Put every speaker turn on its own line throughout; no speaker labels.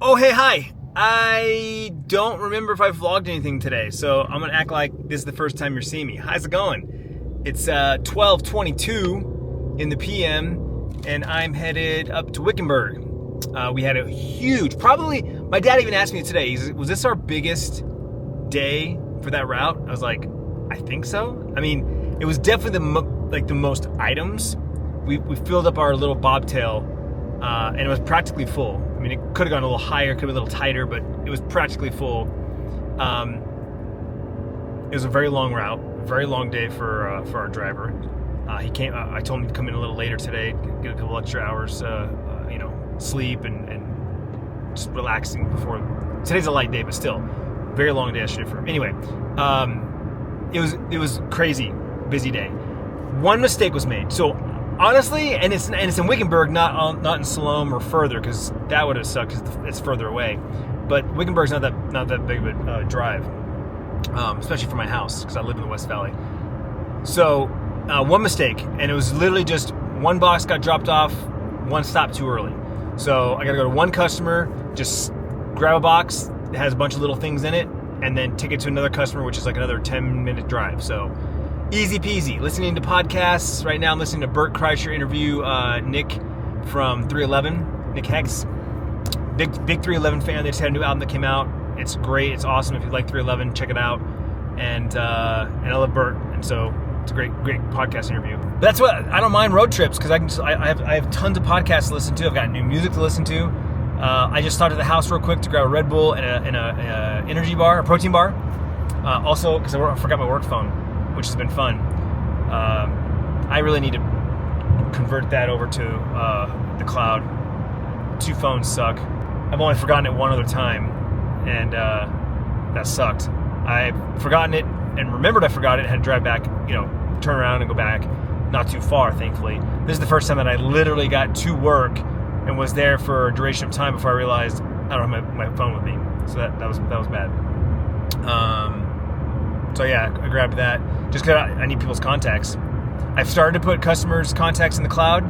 Oh, hey, hi. I don't remember if I vlogged anything today, so I'm gonna act like this is the first time you're seeing me. How's it going? It's 12:22 in the PM, and I'm headed up to Wickenburg. We had a huge, probably, my dad even asked me today, was this our biggest day for that route? I was like, I think so. I mean, it was definitely the most items. We filled up our little bobtail, and it was practically full. I mean, it could have gone a little higher, could have been a little tighter, but it was practically full. It was a very long route, very long day for our driver. He came. I told him to come in a little later today, get a couple extra hours, sleep and just relaxing before. Today's a light day, but still, very long day yesterday for him. Anyway, it was crazy, busy day. One mistake was made. So honestly, and it's in Wickenburg, not in Siloam or further, because that would have sucked because it's further away. But Wickenburg's not that big of a drive, especially for my house because I live in the West Valley. So one mistake, and it was literally just one box got dropped off, one stop too early. So I got to go to one customer, just grab a box that has a bunch of little things in it, and then take it to another customer, which is like another 10-minute drive. So easy peasy. Listening to podcasts right now. I'm listening to Bert Kreischer interview Nick from 311, Nick Hex. Big 311 fan. They just had a new album that came out. It's great. It's awesome. If you like 311, check it out. And I love Bert, and so it's a great podcast interview. But that's what I don't mind road trips because I have tons of podcasts to listen to. I've got new music to listen to. I just stopped at the house real quick to grab a Red Bull and a energy bar, a protein bar. Also, because I forgot my work phone, which has been fun. I really need to convert that over to the cloud. 2 phones suck. I've only forgotten it one other time, and that sucked. I've forgotten it and remembered I forgot it and had to drive back, turn around and go back. Not too far, thankfully. This is the first time that I literally got to work and was there for a duration of time before I realized I don't have my phone with me. So that was bad. So yeah, I grabbed that just because I need people's contacts. I've started to put customers' contacts in the cloud.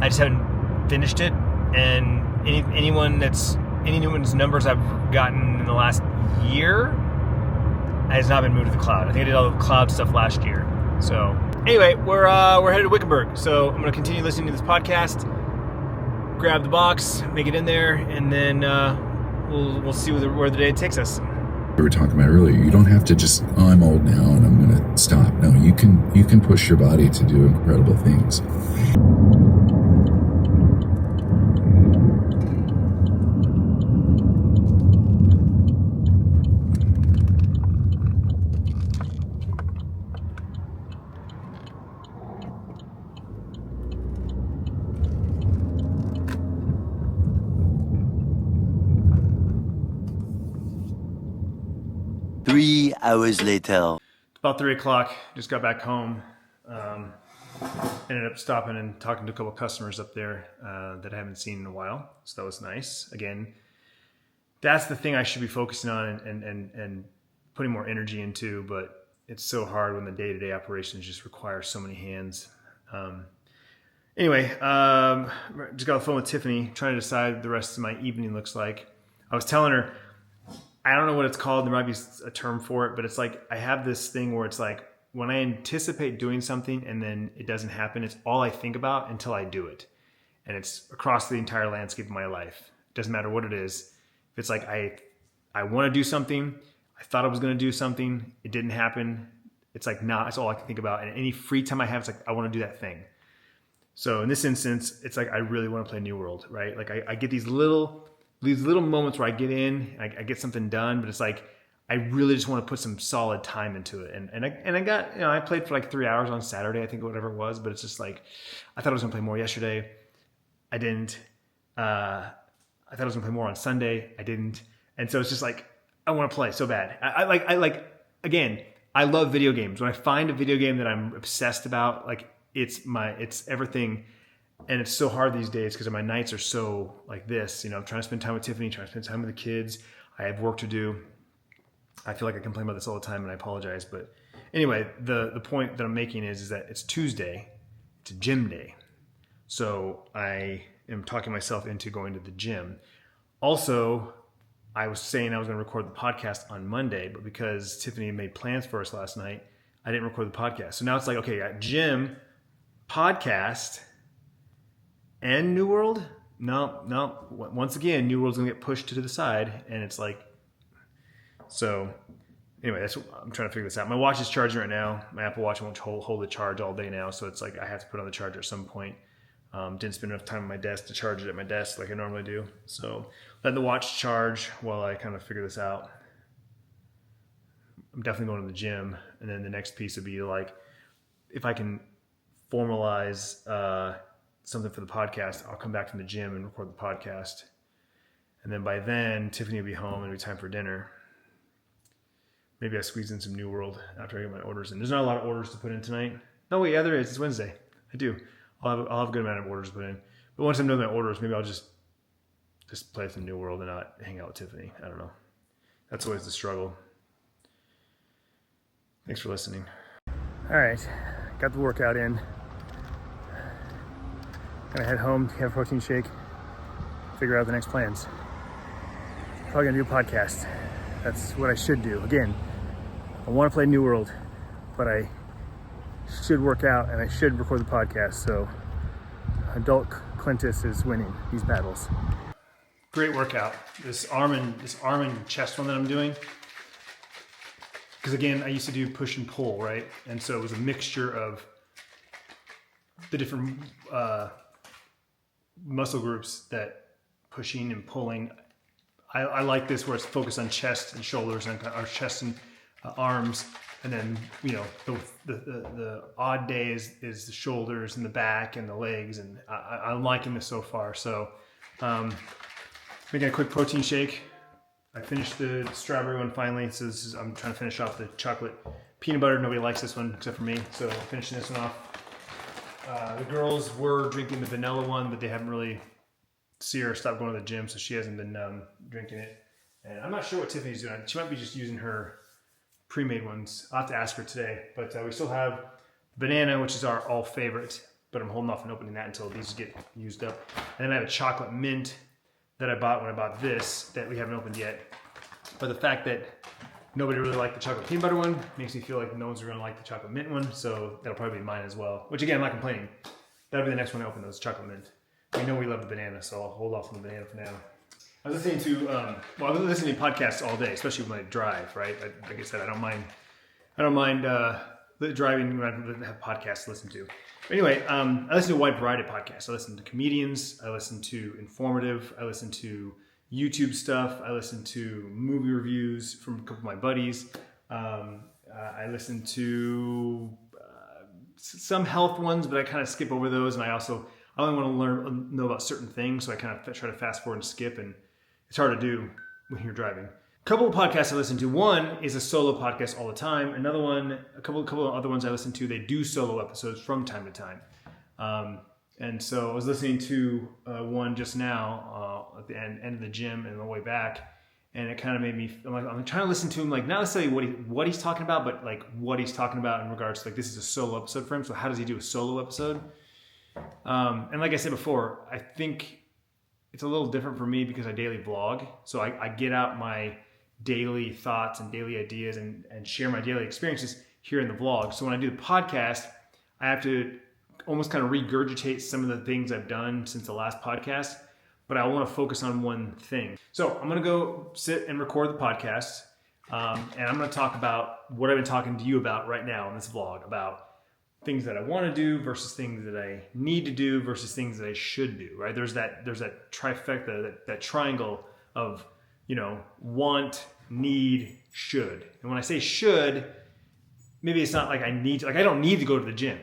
I just haven't finished it. And anyone's numbers I've gotten in the last year has not been moved to the cloud. I think I did all the cloud stuff last year. So anyway, we're headed to Wickenburg. So I'm going to continue listening to this podcast, grab the box, make it in there, and then we'll see where the day takes us.
We were talking about earlier, you don't have to just, I'm old now and I'm going to stop. No, you can push your body to do incredible things.
Three hours later.
About 3 o'clock, just got back home. Ended up stopping and talking to a couple of customers up there that I haven't seen in a while. So that was nice. Again, that's the thing I should be focusing on and putting more energy into, but it's so hard when the day-to-day operations just require so many hands. Anyway, just got on the phone with Tiffany, trying to decide what the rest of my evening looks like. I was telling her, I don't know what it's called. There might be a term for it, but it's like I have this thing where it's like when I anticipate doing something and then it doesn't happen, it's all I think about until I do it. And it's across the entire landscape of my life. It doesn't matter what it is. If it's like I want to do something, I thought I was going to do something, it didn't happen. It's like, nah, that's all I can think about. And any free time I have, it's like I want to do that thing. So in this instance, it's like I really want to play New World, right? Like I get these little moments where I get in, I get something done, but it's like I really just want to put some solid time into it. And I got, I played for like 3 hours on Saturday, I think, whatever it was, but it's just like I thought I was gonna play more yesterday. I didn't. I thought I was gonna play more on Sunday. I didn't. And so it's just like I want to play so bad. I again, I love video games. When I find a video game that I'm obsessed about, like it's everything. And it's so hard these days because my nights are so like this. I'm trying to spend time with Tiffany, trying to spend time with the kids. I have work to do. I feel like I complain about this all the time, and I apologize. But anyway, the point that I'm making is that it's Tuesday. It's a gym day. So I am talking myself into going to the gym. Also, I was saying I was going to record the podcast on Monday, but because Tiffany made plans for us last night, I didn't record the podcast. So now it's like, okay, I got gym, podcast, and New World. No. Once again, New World's going to get pushed to the side, and it's like, so anyway, that's what I'm trying to figure this out. My watch is charging right now. My Apple Watch won't hold the charge all day now, so it's like I have to put on the charger at some point. Didn't spend enough time on my desk to charge it at my desk like I normally do. So let the watch charge while I kind of figure this out. I'm definitely going to the gym. And then the next piece would be like, if I can formalize something for the podcast, I'll come back from the gym and record the podcast. And then by then, Tiffany will be home and it'll be time for dinner. Maybe I squeeze in some New World after I get my orders in. There's not a lot of orders to put in tonight. No, wait, yeah, there is. It's Wednesday. I do. I'll have a good amount of orders put in. But once I'm done with my orders, maybe I'll just play some New World and not hang out with Tiffany. I don't know. That's always the struggle. Thanks for listening. All right, got the workout in. Gonna head home, have a protein shake, figure out the next plans. Probably gonna do a podcast. That's what I should do. Again, I want to play New World, but I should work out and I should record the podcast. So adult Clintus is winning these battles. Great workout. This arm and chest one that I'm doing. Because again, I used to do push and pull, right? And so it was a mixture of the different muscle groups that pushing and pulling. I like this where it's focused on chest and shoulders and our chest and arms. And then, the odd day is the shoulders and the back and the legs. And I'm liking this so far. So making a quick protein shake. I finished the strawberry one finally. So I'm trying to finish off the chocolate peanut butter. Nobody likes this one except for me. So I'm finishing this one off. The girls were drinking the vanilla one, but they haven't really seen her stop going to the gym. So she hasn't been drinking it. And I'm not sure what Tiffany's doing. She might be just using her pre-made ones. I'll have to ask her today, but we still have banana, which is our all favorite, but I'm holding off on opening that until these get used up. And then I have a chocolate mint that I bought when I bought this that we haven't opened yet. But the fact that nobody really liked the chocolate peanut butter one makes me feel like no one's going to like the chocolate mint one, so that'll probably be mine as well, which again, I'm not complaining. That'll be the next one I open, those chocolate mint. We know we love the banana, so I'll hold off on the banana for now. I was listening to, I've been listening to podcasts all day, especially when I drive, right? Like I said, I don't mind driving when I have podcasts to listen to. But anyway, I listen to a wide variety of podcasts. I listen to comedians, I listen to informative, I listen to YouTube stuff, I listen to movie reviews from a couple of my buddies. I listen to some health ones, but I kind of skip over those. And I only want to know about certain things, so I kind of try to fast forward and skip, and it's hard to do when you're driving. A couple of podcasts I listen to. One is a solo podcast all the time. Another one, a couple of other ones I listen to, they do solo episodes from time to time. And so I was listening to one just now at the end of the gym and on the way back, and it kind of made me. I'm trying to listen to him, like not necessarily what he's talking about, but like what he's talking about in regards to like this is a solo episode for him. So how does he do a solo episode? And like I said before, I think it's a little different for me because I daily vlog. So I get out my daily thoughts and daily ideas and share my daily experiences here in the vlog. So when I do the podcast, I have to almost kind of regurgitate some of the things I've done since the last podcast, but I want to focus on one thing. So I'm going to go sit and record the podcast, and I'm going to talk about what I've been talking to you about right now in this vlog, about things that I want to do versus things that I need to do versus things that I should do, right? There's that trifecta, that triangle of, want, need, should. And when I say should, maybe it's not like I need to, like I don't need to go to the gym.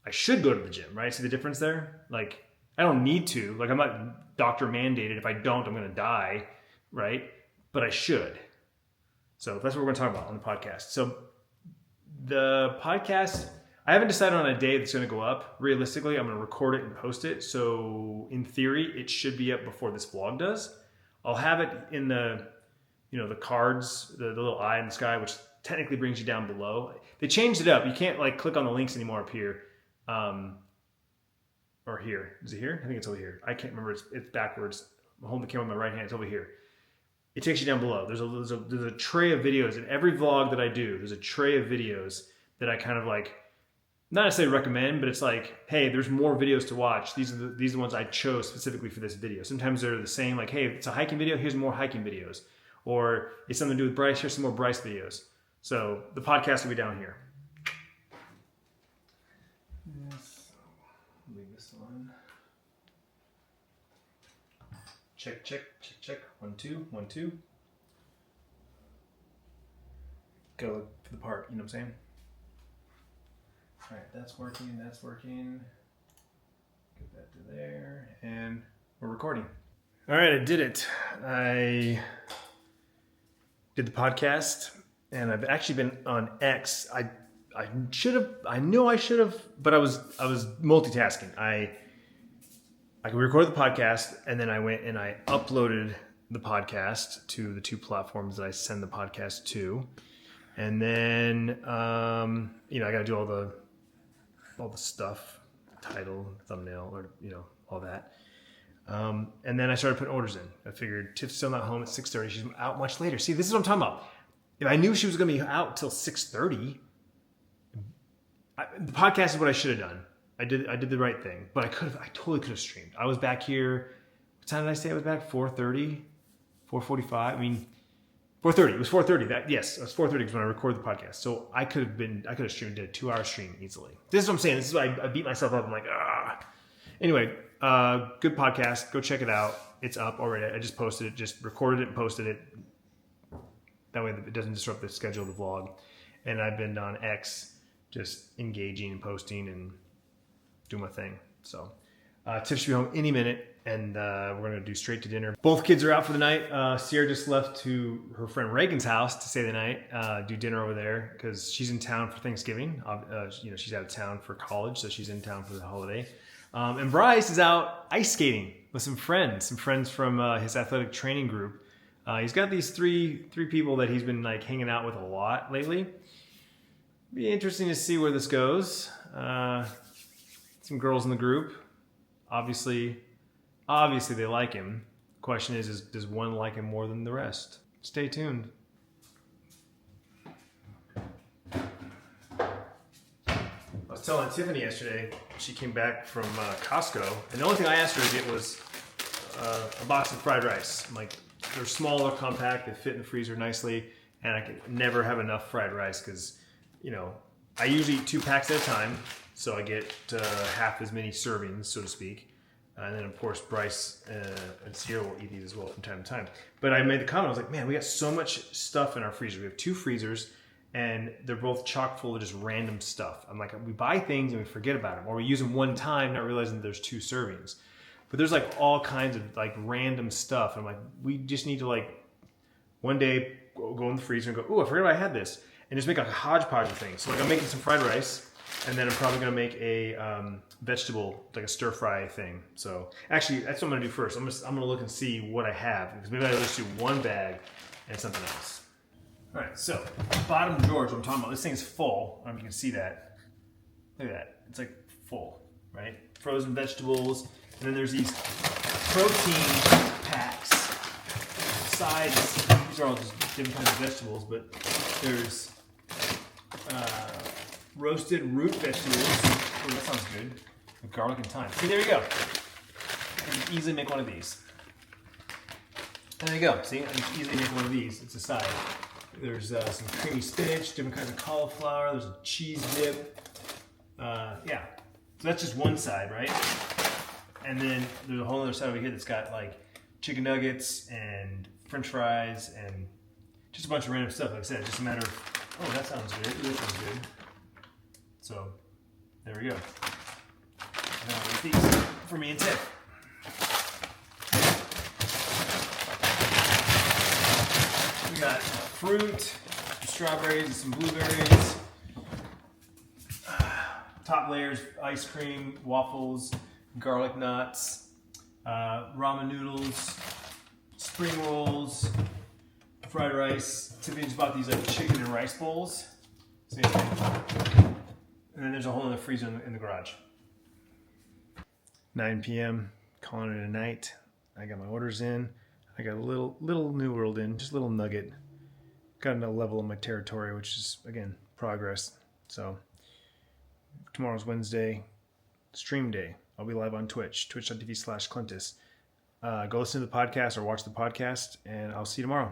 I should go to the gym, right? See the difference there? Like I don't need to, like I'm not doctor mandated. If I don't, I'm going to die, right? But I should. So that's what we're going to talk about on the podcast. So the podcast, I haven't decided on a day that's going to go up. Realistically, I'm going to record it and post it. So in theory, it should be up before this vlog does. I'll have it in the, the cards, the little eye in the sky, which technically brings you down below. They changed it up. You can't like click on the links anymore up here. Or here. Is it here? I think it's over here. I can't remember. It's backwards. I'm holding the camera with my right hand. It's over here. It takes you down below. There's a tray of videos. In every vlog that I do, there's a tray of videos that I kind of like, not necessarily recommend, but it's like, hey, there's more videos to watch. These are the ones I chose specifically for this video. Sometimes they're the same, like, hey, if it's a hiking video, here's more hiking videos. Or it's something to do with Bryce, here's some more Bryce videos. So the podcast will be down here. Yes. Leave this on. Check, check, check, check. 1, 2, 1, 2. Gotta look for the part, you know what I'm saying? All right, that's working, that's working. Get that to there, and we're recording. All right, I did it. I did the podcast, and I've actually been on X. I know I should have, but I was multitasking. I recorded the podcast, and then I went and I uploaded the podcast to the 2 platforms that I send the podcast to. And then, I got to do all the stuff, title, thumbnail, or, all that. And then I started putting orders in. I figured Tiff's still not home at 6:30. She's out much later. See, this is what I'm talking about. If I knew she was going to be out till 6:30, the podcast is what I should have done. I did the right thing, but I totally could have streamed. I was back here. What time did I say I was back? 4:30, 4:45. I mean, 4:30. It was 4:30. Yes, it was 4:30 because when I recorded the podcast. So I could have streamed, did a 2-hour stream easily. This is what I'm saying. This is why I beat myself up. I'm like, ah. Anyway, good podcast. Go check it out. It's up already. I just posted it. Just recorded it and posted it. That way it doesn't disrupt the schedule of the vlog. And I've been on X, just engaging and posting and do my thing. So Tiff should be home any minute, and we're going to do straight to dinner. Both kids are out for the night. Sierra just left to her friend Reagan's house to stay the night, do dinner over there because she's in town for Thanksgiving. She's out of town for college, so she's in town for the holiday. And Bryce is out ice skating with some friends from his athletic training group. He's got these three people that he's been like hanging out with a lot lately. Be interesting to see where this goes. Some girls in the group. Obviously they like him. The question is does one like him more than the rest? Stay tuned. I was telling Tiffany yesterday, she came back from Costco, and the only thing I asked her to get was a box of fried rice. I'm like, they're smaller, compact, they fit in the freezer nicely, and I can never have enough fried rice because, I usually eat 2 packs at a time. So I get half as many servings, so to speak. And then, of course, Bryce and Sierra will eat these as well from time to time. But I made the comment, I was like, man, we got so much stuff in our freezer. We have 2 freezers, and they're both chock full of just random stuff. I'm like, we buy things and we forget about them. Or we use them one time, not realizing that there's 2 servings. But there's like all kinds of like random stuff. I'm like, we just need to like one day go in the freezer and go, oh, I forgot I had this. And just make like a hodgepodge of things. So like I'm making some fried rice. And then I'm probably going to make a vegetable, like a stir fry thing. So actually, that's what I'm going to do first. I'm going to look and see what I have. Because maybe I'll just do 1 bag and something else. All right, so bottom drawers, what I'm talking about. This thing's full. I don't know if you can see that. Look at that. It's like full, right? Frozen vegetables. And then there's these protein packs. Sides. These are all just different kinds of vegetables. But there's roasted root vegetables. Oh, that sounds good. With garlic and thyme. See, there you go. I can easily make one of these. And there you go. See, I can easily make one of these. It's a side. There's some creamy spinach, different kinds of cauliflower. There's a cheese dip. Yeah. So that's just one side, right? And then there's a whole other side over here that's got like chicken nuggets and French fries and just a bunch of random stuff. Like I said, it's just a matter of, oh, that sounds good. This sounds good. So, there we go. Now I'll make these for me and Tiff. We got fruit, some strawberries, and some blueberries. Top layers, ice cream, waffles, garlic nuts, ramen noodles, spring rolls, fried rice. Tiffany just bought these like chicken and rice bowls. Same thing. And then there's a whole other freezer in the garage. 9 p.m. Calling it a night. I got my orders in. I got a little New World in, just a little nugget. Got another level in my territory, which is, again, progress. So tomorrow's Wednesday, stream day. I'll be live on Twitch, twitch.tv/Clintus. Go listen to the podcast or watch the podcast, and I'll see you tomorrow.